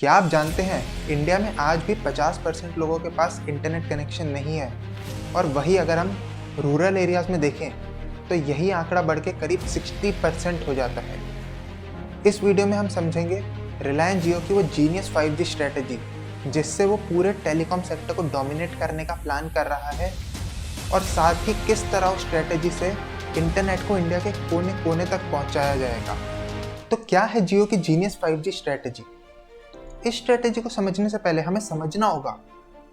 क्या आप जानते हैं इंडिया में आज भी 50% लोगों के पास इंटरनेट कनेक्शन नहीं है, और वही अगर हम रूरल एरियाज में देखें तो यही आंकड़ा बढ़ के करीब 60% हो जाता है। इस वीडियो में हम समझेंगे रिलायंस जियो की वो जीनियस 5G स्ट्रेटेजी जिससे वो पूरे टेलीकॉम सेक्टर को डोमिनेट करने का प्लान कर रहा है, और साथ ही किस तरह उस स्ट्रेटेजी से इंटरनेट को इंडिया के कोने कोने तक पहुंचाया जाएगा। तो क्या है जियो की जीनियस 5G स्ट्रेटेजी? इस स्ट्रेटेजी को समझने से पहले हमें समझना होगा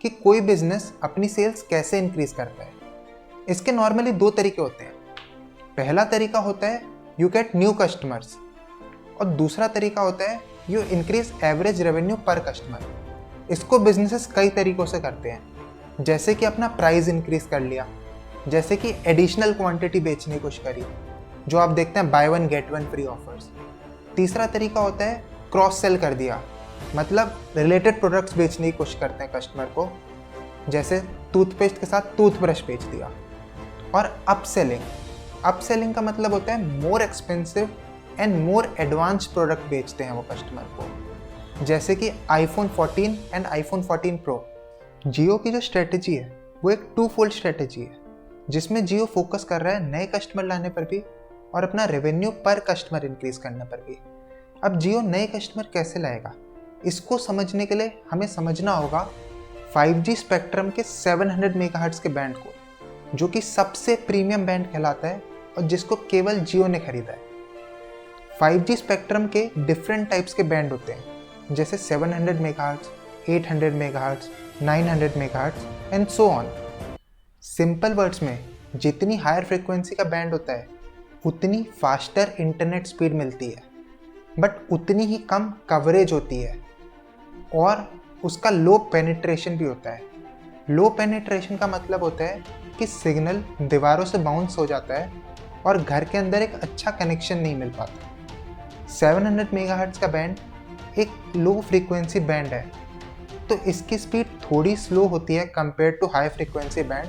कि कोई बिजनेस अपनी सेल्स कैसे इंक्रीज करता है। इसके नॉर्मली दो तरीके होते हैं। पहला तरीका होता है यू गेट न्यू कस्टमर्स, और दूसरा तरीका होता है यू इंक्रीज एवरेज रेवेन्यू पर कस्टमर। इसको बिजनेसेस कई तरीकों से करते हैं, जैसे कि अपना प्राइस इंक्रीज कर लिया, जैसे कि एडिशनल क्वांटिटी बेचने की कोशिश करी, जो आप देखते हैं by one get one free offers. तीसरा तरीका होता है क्रॉस सेल कर दिया, मतलब रिलेटेड प्रोडक्ट्स बेचने की कोशिश करते हैं कस्टमर को, जैसे टूथपेस्ट के साथ टूथब्रश बेच दिया। और अपसेलिंग का मतलब होता है more expensive and more advance product बेचते हैं वो कस्टमर को, जैसे कि iPhone 14 एंड iPhone 14 Pro। जियो की जो स्ट्रेटेजी है वो एक 2-fold स्ट्रेटेजी है, जिसमें जियो फोकस कर रहा है नए कस्टमर लाने पर भी और अपना रेवेन्यू पर कस्टमर इंक्रीज करने पर भी। अब जियो नए कस्टमर कैसे लाएगा, इसको समझने के लिए हमें समझना होगा 5G स्पेक्ट्रम के 700 मेगाहर्ट्ज के बैंड को, जो कि सबसे प्रीमियम बैंड कहलाता है और जिसको केवल जियो ने खरीदा है। 5G स्पेक्ट्रम के डिफरेंट टाइप्स के बैंड होते हैं, जैसे 700 megahertz, 800 megahertz, 900 megahertz and so on. Simple words में जितनी हायर फ्रीक्वेंसी का बैंड होता है उतनी फास्टर इंटरनेट स्पीड मिलती है, बट उतनी ही कम कवरेज होती है, और उसका लो पेनिट्रेशन भी होता है। लो पेनिट्रेशन का मतलब होता है कि सिग्नल दीवारों से बाउंस हो जाता है और घर के अंदर एक अच्छा कनेक्शन नहीं मिल पाता। 700 मेगाहर्ट्ज का बैंड एक लो फ्रीक्वेंसी बैंड है, तो इसकी स्पीड थोड़ी स्लो होती है compare to high frequency band,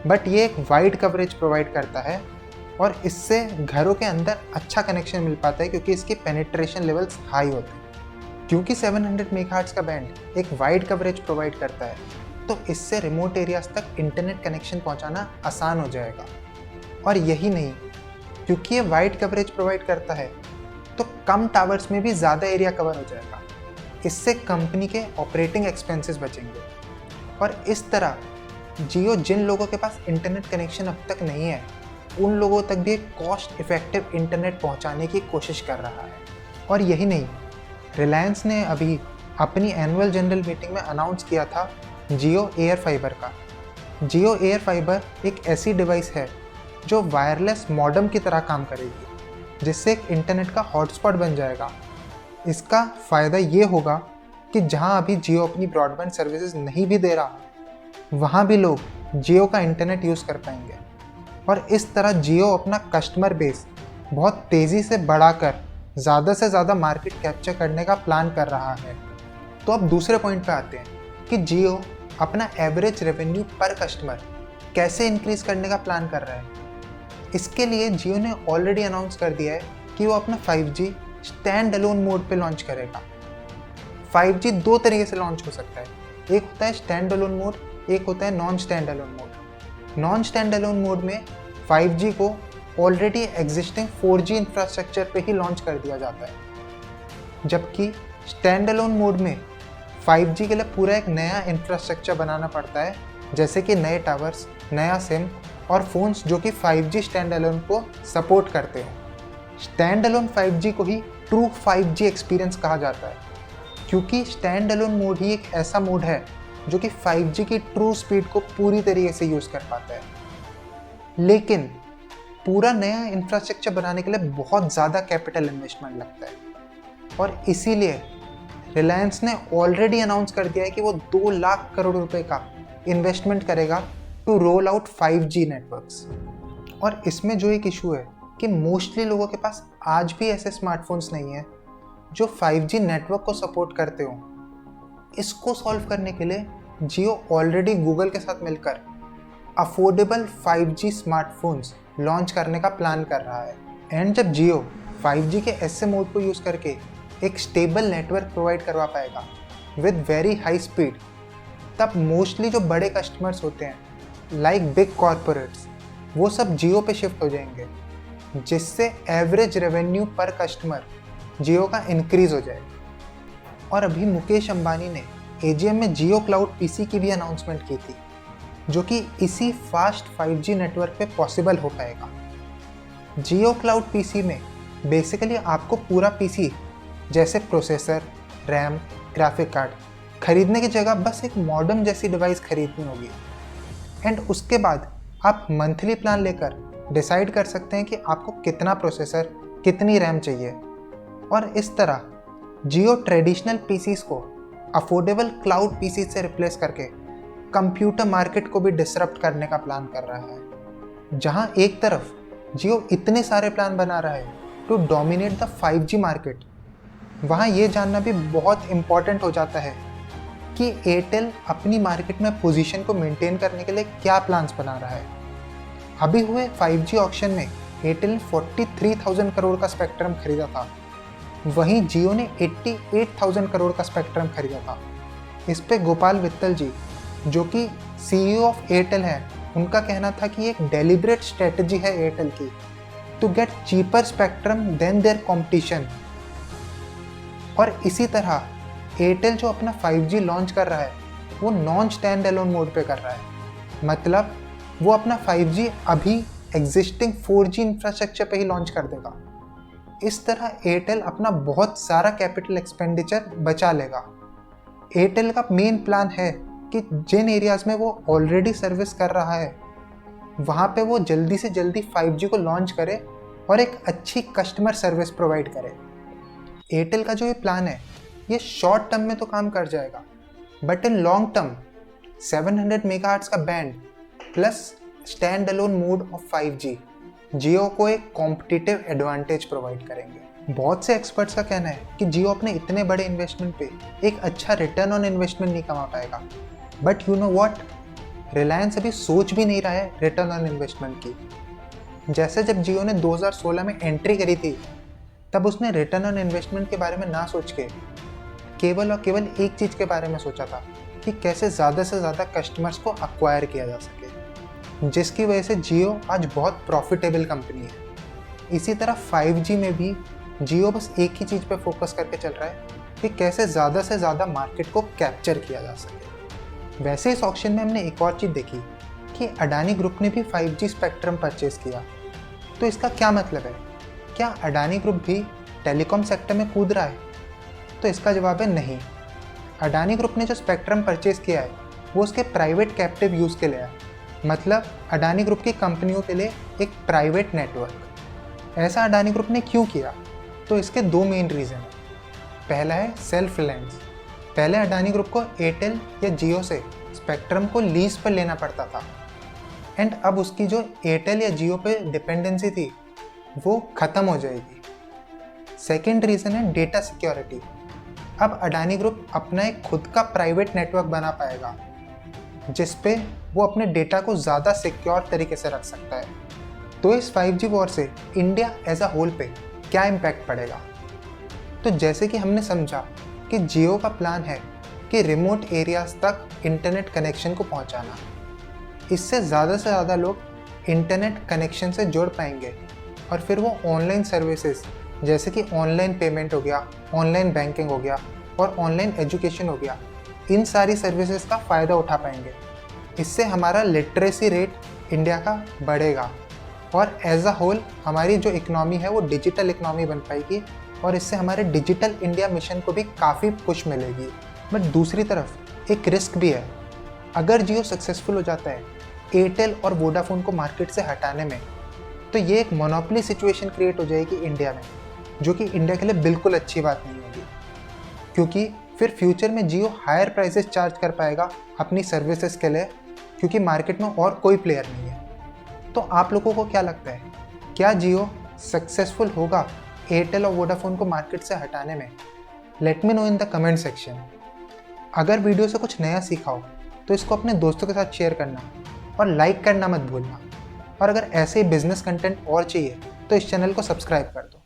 but ये एक वाइड कवरेज प्रोवाइड करता है और इससे घरों के अंदर अच्छा कनेक्शन मिल पाता है, क्योंकि इसकी पेनिट्रेशन लेवल्स हाई होते हैं। क्योंकि 700 मेगाहर्ट्ज का बैंड एक वाइड कवरेज प्रोवाइड करता है, तो इससे रिमोट एरियाज तक इंटरनेट कनेक्शन पहुंचाना आसान हो जाएगा। और यही नहीं, क्योंकि ये वाइड कवरेज प्रोवाइड करता है तो कम टावर्स में भी ज़्यादा एरिया कवर हो जाएगा। इससे कंपनी के ऑपरेटिंग एक्सपेंसेस बचेंगे, और इस तरह जियो जिन लोगों के पास इंटरनेट कनेक्शन अब तक नहीं है उन लोगों तक भी एक कॉस्ट इफेक्टिव इंटरनेट पहुंचाने की कोशिश कर रहा है। और यही नहीं, रिलायंस ने अभी अपनी एनुअल जनरल मीटिंग में अनाउंस किया था जियो एयर फाइबर का। जियो एयर फाइबर एक ऐसी डिवाइस है जो वायरलेस मॉडेम की तरह काम करेगी, जिससे एक इंटरनेट का हॉटस्पॉट बन जाएगा। इसका फ़ायदा ये होगा कि जहां अभी जियो अपनी ब्रॉडबैंड सर्विसेज नहीं भी दे रहा, वहां भी लोग जियो का इंटरनेट यूज़ कर पाएंगे, और इस तरह जियो अपना कस्टमर बेस बहुत तेज़ी से बढ़ाकर ज़्यादा से ज़्यादा मार्केट कैप्चर करने का प्लान कर रहा है। तो अब दूसरे पॉइंट पे आते हैं कि जियो अपना एवरेज रेवेन्यू पर कस्टमर कैसे इंक्रीज करने का प्लान कर रहा है। इसके लिए जियो ने ऑलरेडी अनाउंस कर दिया है कि वो अपना 5G स्टैंड अलोन मोड पे लॉन्च करेगा। 5G दो तरीके से लॉन्च हो सकता है, एक होता है स्टैंड अलोन मोड, एक होता है non stand alone mode. Non stand alone mode में 5G को ऑलरेडी एग्जिस्टिंग 4G इंफ्रास्ट्रक्चर पे ही लॉन्च कर दिया जाता है, जबकि स्टैंड अलोन मोड में 5G के लिए पूरा एक नया इंफ्रास्ट्रक्चर बनाना पड़ता है, जैसे कि नए टावर्स, नया सिम और फ़ोन्स जो कि 5G स्टैंड अलोन को सपोर्ट करते हैं। स्टैंड अलोन 5G को ही ट्रू 5G एक्सपीरियंस कहा जाता है, क्योंकि स्टैंड अलोन मोड ही एक ऐसा मोड है जो कि 5G की ट्रू स्पीड को पूरी तरीके से यूज़ कर पाता है। लेकिन पूरा नया इंफ्रास्ट्रक्चर बनाने के लिए बहुत ज़्यादा कैपिटल इन्वेस्टमेंट लगता है, और इसीलिए रिलायंस ने ऑलरेडी अनाउंस कर दिया है कि वो 2 लाख करोड़ रुपए का इन्वेस्टमेंट करेगा to roll out 5G networks. और इसमें जो एक इशू है कि मोस्टली लोगों के पास आज भी ऐसे स्मार्टफोन्स नहीं है जो 5G नेटवर्क को सपोर्ट करते हो। इसको सॉल्व करने के लिए जियो ऑलरेडी गूगल के साथ मिलकर अफोर्डेबल 5G स्मार्टफोन्स लॉन्च करने का प्लान कर रहा है। एंड जब जियो 5G के ऐसे मोड को यूज़ करके एक स्टेबल नेटवर्क प्रोवाइड करवा पाएगा विद वेरी हाई स्पीड, तब मोस्टली जो बड़े कस्टमर्स होते हैं लाइक बिग कॉरपोरेट्स, वो सब जियो पे शिफ्ट हो जाएंगे, जिससे एवरेज रेवेन्यू पर कस्टमर जियो का इंक्रीज हो जाए। और अभी मुकेश अंबानी ने एजीएम में जियो क्लाउड पीसी की भी अनाउंसमेंट की थी, जो कि इसी फास्ट 5G नेटवर्क पे पॉसिबल हो पाएगा। जियो क्लाउड पीसी में बेसिकली आपको पूरा पीसी जैसे प्रोसेसर, रैम, ग्राफिक कार्ड खरीदने की जगह बस एक मॉडेम जैसी डिवाइस खरीदनी होगी, एंड उसके बाद आप मंथली प्लान लेकर डिसाइड कर सकते हैं कि आपको कितना प्रोसेसर, कितनी रैम चाहिए। और इस तरह जियो ट्रेडिशनल पीसीज को अफोर्डेबल क्लाउड पीसी से रिप्लेस करके कंप्यूटर मार्केट को भी डिसरप्ट करने का प्लान कर रहा है। जहां एक तरफ जियो इतने सारे प्लान बना रहा है to dominate the 5G market, वहां ये जानना भी बहुत इम्पॉर्टेंट हो जाता है कि एयरटेल अपनी मार्केट में पोजीशन को मेंटेन करने के लिए क्या प्लान्स बना रहा है। अभी हुए 5G ऑक्शन में एयरटेल ने 43,000 करोड़ का स्पेक्ट्रम खरीदा था, वहीं जियो ने 88,000 करोड़ का स्पेक्ट्रम खरीदा था। इस पे गोपाल वित्तल जी, जो कि CEO ऑफ एयरटेल है, उनका कहना था कि एक डेलिब्रेट स्ट्रेटजी है एयरटेल की to get cheaper spectrum than their competition. और इसी तरह एयरटेल जो अपना 5G लॉन्च कर रहा है वो नॉन स्टैंड अलोन मोड पे कर रहा है, मतलब वो अपना 5G अभी एग्जिस्टिंग 4G इंफ्रास्ट्रक्चर पे ही लॉन्च कर देगा। इस तरह एयरटेल अपना बहुत सारा कैपिटल एक्सपेंडिचर बचा लेगा। एयरटेल का मेन प्लान है कि जिन एरियाज़ में वो ऑलरेडी सर्विस कर रहा है वहाँ पे वो जल्दी से जल्दी 5G को लॉन्च करे और एक अच्छी कस्टमर सर्विस प्रोवाइड करे। एयरटेल का जो ये प्लान है ये शॉर्ट टर्म में तो काम कर जाएगा, but in long term 700 megahertz का band plus standalone mode of 5G Jio को एक कॉम्पिटिटिव एडवांटेज प्रोवाइड करेंगे। बहुत से एक्सपर्ट्स का कहना है कि जियो अपने इतने बड़े इन्वेस्टमेंट पे एक अच्छा रिटर्न ऑन इन्वेस्टमेंट नहीं कमा पाएगा, but you know what, Reliance अभी सोच भी नहीं रहा है रिटर्न ऑन इन्वेस्टमेंट की। जैसे जब जियो ने 2016 में एंट्री करी थी, तब उसने रिटर्न ऑन इन्वेस्टमेंट के बारे में ना सोच के केवल और केवल एक चीज़ के बारे में सोचा था कि कैसे ज़्यादा से ज़्यादा कस्टमर्स को अक्वायर किया जा सके, जिसकी वजह से जियो आज बहुत प्रॉफिटेबल कंपनी है। इसी तरह 5G में भी जियो बस एक ही चीज़ पे फोकस करके चल रहा है कि कैसे ज़्यादा से ज़्यादा मार्केट को कैप्चर किया जा सके। वैसे इस ऑक्शन में हमने एक और चीज़ देखी कि अडानी ग्रुप ने भी 5G स्पेक्ट्रम परचेज़ किया। तो इसका क्या मतलब है? क्या अडानी ग्रुप भी टेलीकॉम सेक्टर में कूद रहा है? तो इसका जवाब है नहीं। अडानी ग्रुप ने जो स्पेक्ट्रम परचेज़ किया है वो उसके प्राइवेट कैप्टिव यूज़ के लिए है, मतलब अडानी ग्रुप की कंपनियों के लिए एक प्राइवेट नेटवर्क। ऐसा अडानी ग्रुप ने क्यों किया? तो इसके दो मेन रीज़न हैं। पहला है सेल्फ रिलायंस। पहले अडानी ग्रुप को एयरटेल या जियो से स्पेक्ट्रम को लीज पर लेना पड़ता था, एंड अब उसकी जो एयरटेल या जियो पे डिपेंडेंसी थी वो ख़त्म हो जाएगी। सेकेंड रीज़न है डेटा सिक्योरिटी। अब अडानी ग्रुप अपना एक खुद का प्राइवेट नेटवर्क बना पाएगा जिस पे वो अपने डेटा को ज़्यादा सिक्योर तरीके से रख सकता है। तो इस 5G वॉर से इंडिया एज अ होल पे क्या इम्पैक्ट पड़ेगा? तो जैसे कि हमने समझा कि जियो का प्लान है कि रिमोट एरियाज़ तक इंटरनेट कनेक्शन को पहुंचाना, इससे ज़्यादा से ज़्यादा लोग इंटरनेट कनेक्शन से जुड़ पाएंगे और फिर वो ऑनलाइन सर्विसेज जैसे कि ऑनलाइन पेमेंट हो गया, ऑनलाइन बैंकिंग हो गया और ऑनलाइन एजुकेशन हो गया, इन सारी सर्विसेज का फ़ायदा उठा पाएंगे। इससे हमारा लिटरेसी रेट इंडिया का बढ़ेगा और एज अ होल हमारी जो इकनॉमी है वो डिजिटल इकनॉमी बन पाएगी और इससे हमारे डिजिटल इंडिया मिशन को भी काफ़ी पुश मिलेगी। बट दूसरी तरफ एक रिस्क भी है। अगर जियो सक्सेसफुल हो जाता है एयरटेल और वोडाफोन को मार्केट से हटाने में, तो ये एक मोनोपोली सिचुएशन क्रिएट हो जाएगी इंडिया में, जो कि इंडिया के लिए बिल्कुल अच्छी बात नहीं होगी, क्योंकि फिर फ्यूचर में जियो हायर प्राइसेस चार्ज कर पाएगा अपनी सर्विसेज के लिए, क्योंकि मार्केट में और कोई प्लेयर नहीं है। तो आप लोगों को क्या लगता है, क्या जियो सक्सेसफुल होगा एयरटेल और वोडाफोन को मार्केट से हटाने में? Let me know in the comment section. अगर वीडियो से कुछ नया सीखा हो तो इसको अपने दोस्तों के साथ शेयर करना और लाइक करना मत भूलना। और अगर ऐसे ही बिजनेस कंटेंट और चाहिए तो इस चैनल को सब्सक्राइब कर दो।